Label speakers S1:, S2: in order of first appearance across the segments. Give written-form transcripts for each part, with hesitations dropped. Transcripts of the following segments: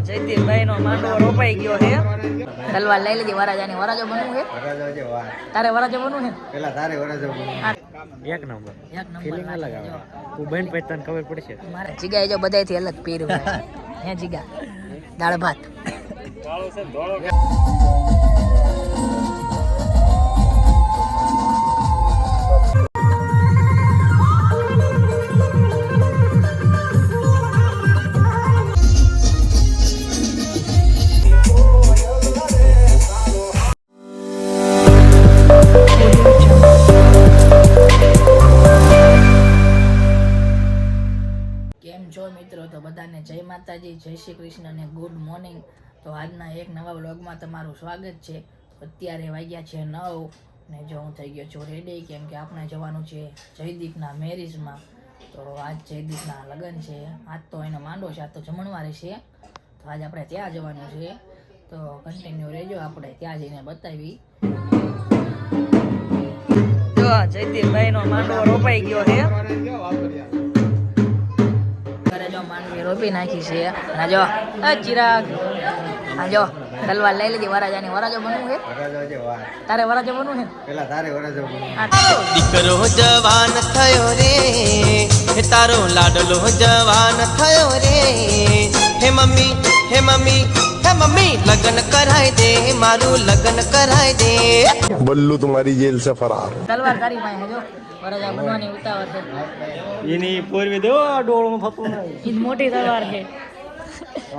S1: જયદીપભાઈ નો માંડવો રોપાઈ ગયો છે. તલવાર લઈ લીધી વરાજાની. વરાજો બનવું છે? તારે વરાજો બનવું છે?
S2: પેલા તારે વરાજો
S1: એક નંબર
S2: ફીલિંગ અલગ આવે. તું બેન પછી તને ખબર પડશે.
S1: મારે જીગા જો બધાયથી અલગ પીરું હે જીગા. દાળ ભાત મિત્રો. તો બધાને જય માતાજી, જય શ્રી કૃષ્ણ અને ગુડ મોર્નિંગ. તો આજના એક નવા વ્લોગમાં તમારું સ્વાગત છે. અત્યારે વાગ્યા છે 9 ને જો હું થઈ ગયો છું રેડી, કેમ કે આપણે જવાનું છે જયદીપના મેરેજમાં. તો આજ જયદીપના લગ્ન છે. આજ તો એનો માંડો છે, આજ તો જમણવાર છે. તો આજ આપણે ત્યાં જવાનું છે. તો કન્ટિન્યુ રહેજો, આપણે ત્યાં જઈને બતાવી. જો જયદીપભાઈ નો માંડવો રોપાઈ ગયો છે. માંડવી રોપી નાખી છે. અને જો ચિરાગ જો તલવાર લઈ લીધી વરાજાની. વરાજો બનવું છે? તારે વરાજો બનવું છે?
S2: પેલા તારે વરાજો
S3: દીકરો જવાન થયો રે, હે તારો લાડલો જવાન થયો રે. હે મમ્મી હે મમ્મી હે મમ્મી લગન કરાય દે, મારું લગન કરાય દે.
S4: બલ્લુ तुम्हारी जेल से फरार.
S1: તલવાર તારી પાસે જો વરાજા બનવાની ઉતાવળ છે.
S2: એની પોરવી દો ડોળમાં ફપું નહીં.
S1: ઈ મોટી તલવાર છે.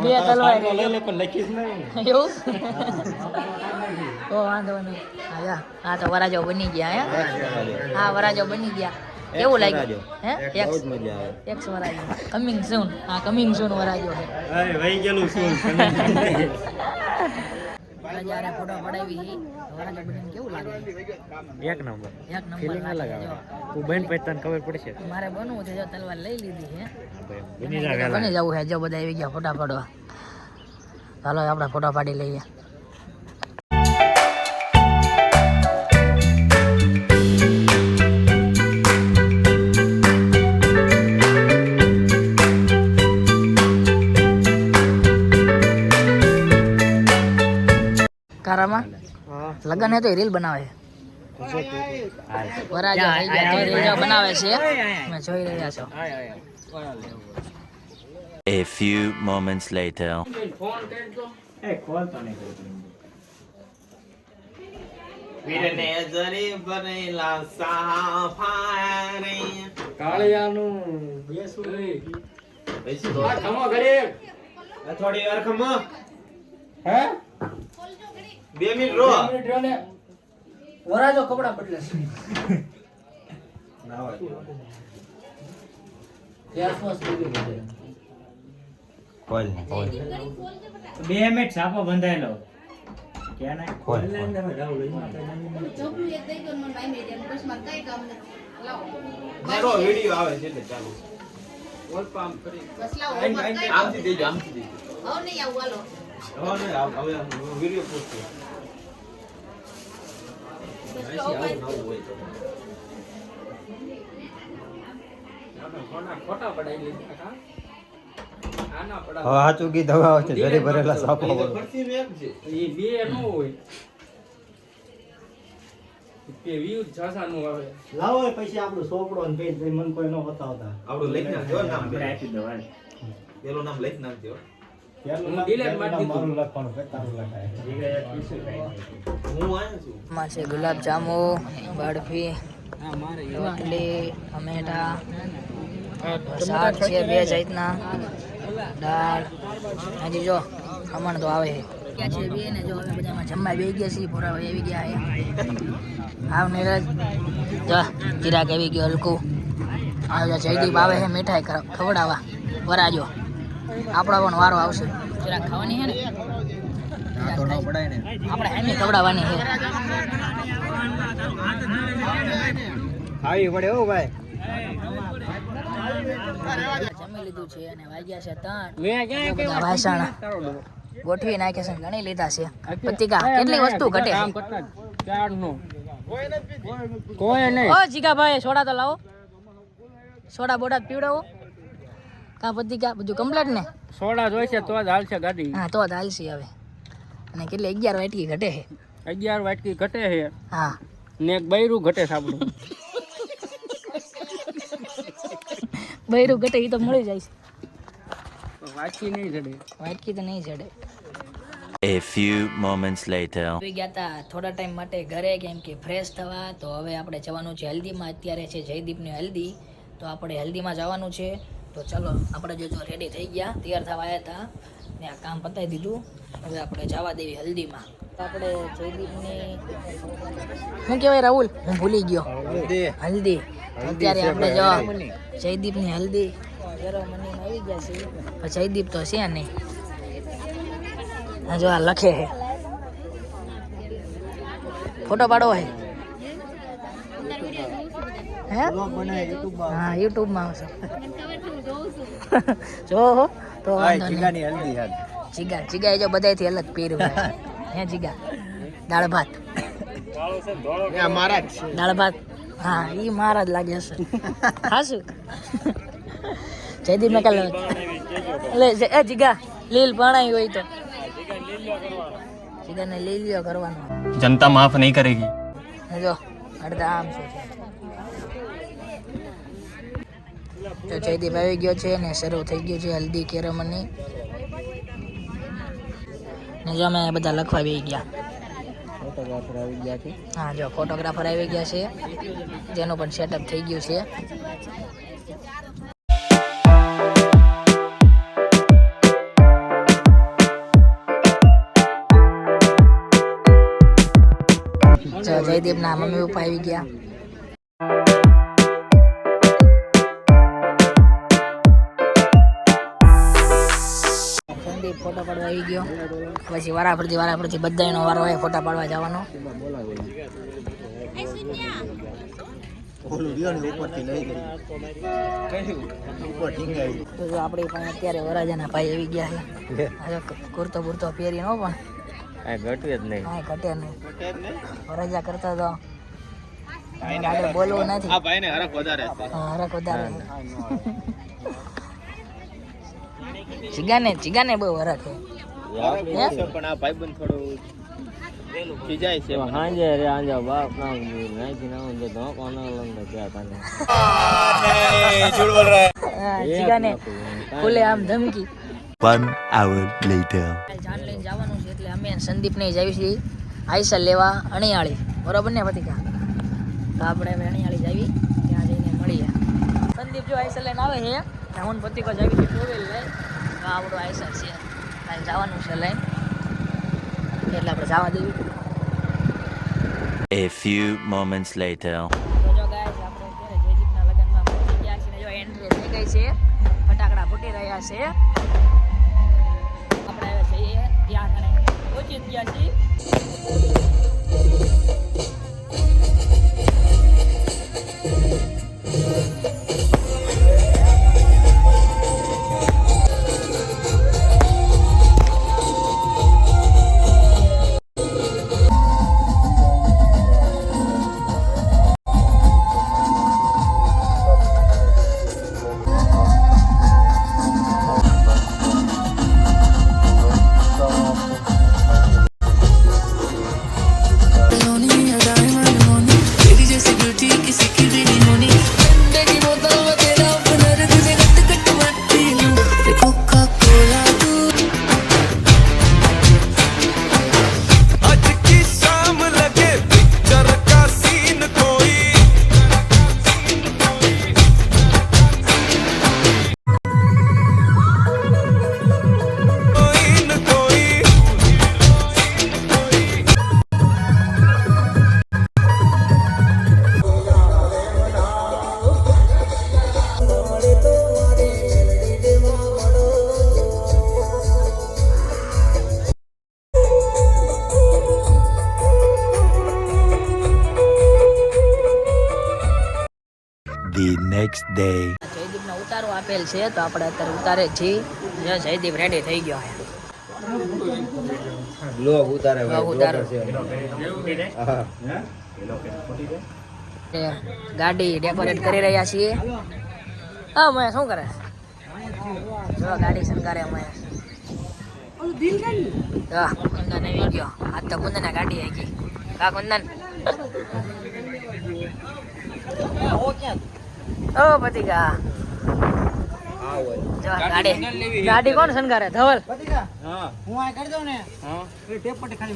S1: બે તલવાર છે
S2: લઈને પણ લખીશ નહીં.
S1: એવું તો વાંધો નહીં. હા તો વરાજો બની ગયા હે. હા વરાજો બની ગયા. કેવું લાગ્યું? હે એક્સ વરાજો કમિંગ સૂન. હા કમિંગ સૂન વરાજો છે.
S2: અરે વહી ગયેલું શું
S1: વરાજારે ફોટો પડાવી. વરાજો બનીને કેવું લાગે?
S2: એક નંબર
S1: એક નંબર
S2: ફીલિંગ અલગ
S1: લાગે.
S2: આવે. તું બેન પછી તને ખબર પડશે.
S1: મારે બનવું છે. જો તલવાર લઈ લીધી છે.
S2: બની જા વેલા.
S1: બની જવું છે. જો બધા આવી ગયા ફોટા પાડવા. ચાલો આપણે ફોટા પાડી લઈએ. કારામાં લગન હે તો રીલ બનાવે છે. વરાજા આવી ગયા તો રીલ બનાવે છે. તમે જોઈ રહ્યા છો.
S3: A few moments later. વીરને જરી બનેલા સાફારે
S2: કાળિયાનું બેસું આ ખમો ઘરે
S3: થોડી વાર ખમો.
S2: હે
S3: 2 મિનિટ રો.
S1: વરાજો કપડા બદલે છે.
S3: કોલ
S2: 2 મિનિટ સાપો બંધાયેલો કે ના
S3: કોલ મારો વિડિયો આવે છે એટલે ચાલુ ઓલ પામ કરી આમથી દેજો આમથી દેજો. હવે નહીં આવ વાલો. હવે વિડિયો પોસ્ટ કરો.
S2: ખોટા પડાઈ લીધા.
S5: હવે સાચું ગીત હવે આવે છે. જરી ભરેલા સાપો
S3: એ
S2: એ બે નો હોય. કે વ્યૂ છાસાનું આવે.
S5: લાવો પછી આપણું સોપડો ને પેજ મન કોઈ ન બતાવતા.
S3: આપણું લખી નાખજો નામ.
S2: આપી દો હાલ.
S3: પેલું નામ લખી નાખજો.
S5: ત્યારનું
S2: હું delete મારી દીધું.
S5: મારું લખવાનું પછી તારું લખાય.
S3: હું આયો છું.
S1: માં છે ગુલાબ જામુ, બરફી, રોટલી, ટમેટા, શાક છે 2 જાતના, દાળ. હજી જો ખમણ તો આવે છે. ક્યાં છે બે ને જો હવે બધામાં જમવા બેસી ગયા છીએ. પૂરા આવી ગયા છે. આવ નીરજ જો ચિરાગ આવી ગયો હલકું. આ જયદીપ આવે છે મીઠાઈ ખવડાવવા. વરાજો આપણો પણ વારો આવશે. ચિરાગ ખાવાની છે ને? આપણે એમની ખવડાવવાની છે.
S5: આવી પડે હો ભાઈ.
S1: જમી લીધું છે અને વાગ્યા છે 3. બધા વાસણ ગોઠવી નાખે છે. ઘણી લીધા છે. પતિકા કેટલી વસ્તુ ઘટે છે.
S2: કોઈ નહીં.
S1: ઓ જીગાભાઈ સોડા તો લાવો. સોડા બોડા પીવડાવો. કા પતિકા બધું કમ્પ્લીટ ને?
S2: સોડા જોઈશે તો જ હાલશે ગાડી.
S1: હા તો જ હાલશે હવે. અને કેટલી 11 વાટકી ઘટે છે?
S2: 11 વાટકી ઘટે છે
S1: હા
S2: ને એક બૈરું ઘટે છે આપણું.
S1: બૈરું ઘટે એ તો મળી જાય છે.
S2: વાટકી નહીં ચડે.
S1: વાટકી તો નહીં ચડે.
S3: A few moments later.
S1: આવી ગયા હતા થોડા ટાઈમ માટે ઘરે કેમ કે ફ્રેશ થવા. તો હવે આપણે જવાનું છે હલ્દીમાં. અત્યારે છે જયદીપની હલ્દી, તો આપણે હલ્દીમાં જવાનું છે. તો ચલો આપણે જો રેડી થઈ ગયા, તૈયાર થવા આવ્યા હતા ને આ કામ પતાવી દીધું. હવે આપણે જવા દેવી હલ્દીમાં. તો આપણે જયદીપની શું કહેવાય રાહુલ, હું ભૂલી ગયો, હલ્દી. અત્યારે આપણે જો જયદીપની હલ્દી સેરેમનીમાં આવી ગયા છે. પણ જયદીપ તો છે નહીં. જો આ લખે છે, ફોટો પાડવો છે હે? હા યુટ્યુબમાં આવશે. જો હો તો જીગા જીગા જો બધાયથી અલગ પહેર્યું હે જીગા. દાળ ભાત દાળ ભાત હા ઈ મારા જ લાગે હશે. હાશું જયદીપ ને કાલે એટલે જીગા લીલ પાણાઈ હોય તો જીગાને લીલિયો કરવાનો.
S3: जनता माफ नहीं करेगी.
S1: જો અડધા આમ છે. તો જયદીપ આવી ગયો છે ને શરૂ થઈ ગયું છે હલ્દી કેરેમની. ને જો અમે બધા લખવા બેસી ગયા.
S5: ફોટોગ્રાફર આવી ગયા છે.
S1: હા જો ફોટોગ્રાફર આવી ગયા છે, જેનું પણ સેટઅપ થઈ ગયું છે. જયદીપ ના મમ્મી પપ્પા આવી ગયા. સંદીપ ફોટો પાડવા આવી ગયો. પછી વારા ફરતી બધાનો વારો હોય ફોટા પાડવા જવાનો. તો જો આપણે પણ અત્યારે વરાજાના ભાઈ આવી ગયા છે. કુર્તો બુરતો પહેરી નો પણ
S5: ઘટે જ નહીં.
S1: કાંઈ ઘટે નહીં. વરાજા કરતા તો આગળ બોલવું નથી.
S5: આ ભાઈને હરખ વધારે છે.
S1: હા હરખ વધારે. ચીગાને બહુ હરખ છે.
S5: પણ આ ભાઈબંધ થોડું ખીજાય છે. હાંજે રે આંજા બાપ ના નાખી ના દે તો કોનો લંગો ક્યાં તને ઝૂઠ બોલ રહા
S1: હા, ચીગાને ખુલે આમ ધમકી.
S3: 1 hour later.
S1: જાન લઈને જવાનું છે એટલે અમે સંદીપ ને જાવી છીએ આઈસર લેવા અણિયાળી. બરોબર ને પતિકા? તો આપણે હવે અણિયાળી જાવી, ત્યાં જઈને મળીએ. સંદીપ જો આઈસર લઈને આવે છે, હું પતિકો જાવી છે ટોવેલ લઈ. તો આપણું આઈસર છે, કાલે જવાનું છે લઈને, એટલે આપણે જવા દેવી.
S3: A few moments later.
S1: તો જો ગાઈસ આપણે અત્યારે જયદીપના લગ્નમાં પહોંચી ગયા છીએ. જો એન્ટ્રી થઈ ગઈ છે, ફટાકડા ફૂટી રહ્યા છે. આપણે હવે જઈએ ત્યાં આગળ પહોંચી જ ગયા છીએ.
S3: The next day.
S1: જયદીપનો ઉતારો આપેલ છે, તો આપણે અત્યારે ઉતારે છીએ. જો જયદીપ રેડી થઈ ગયો છે.
S5: લોગ ઉતારે
S1: લોગ ઉતારો. ગાડી ડેકોરેટ કરી રહ્યા છીએ. હા મેં શું કરે જો ગાડી શણગારે અમે હા કુંદન આવી ગયો આજ તો કુંદન ગાડી આવી ગઈ કા કુંદન ઓ પતિકા જો ગાડી કોણ શણગારે ધવલ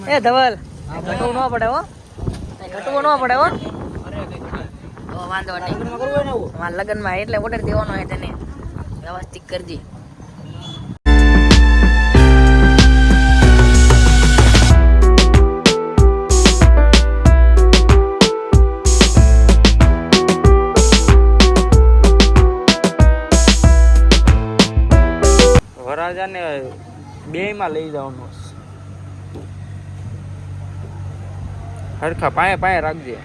S1: એ ધવલ ઘટવું ન પડે હો ઘટવું ન પડે હો વાંધો નહીં અમારા લગ્નમાં એટલે ઓર્ડર દેવાનો હોય તેને વ્યવસ્થિત કરજી
S2: વરાજાને બે માં લઈ જવાનું હરખા પાયે પાયે રાખજે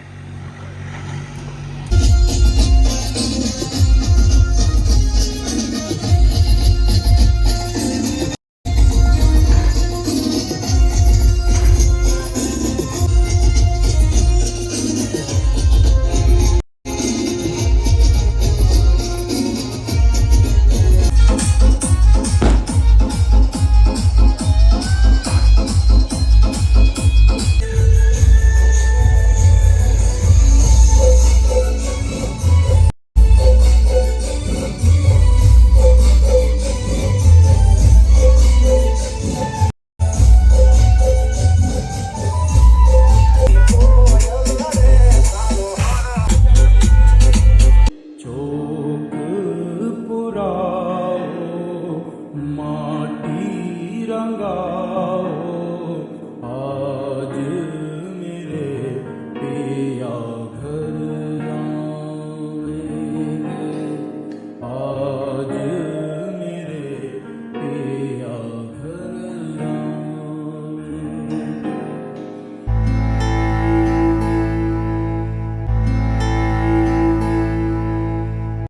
S6: માટી રંગા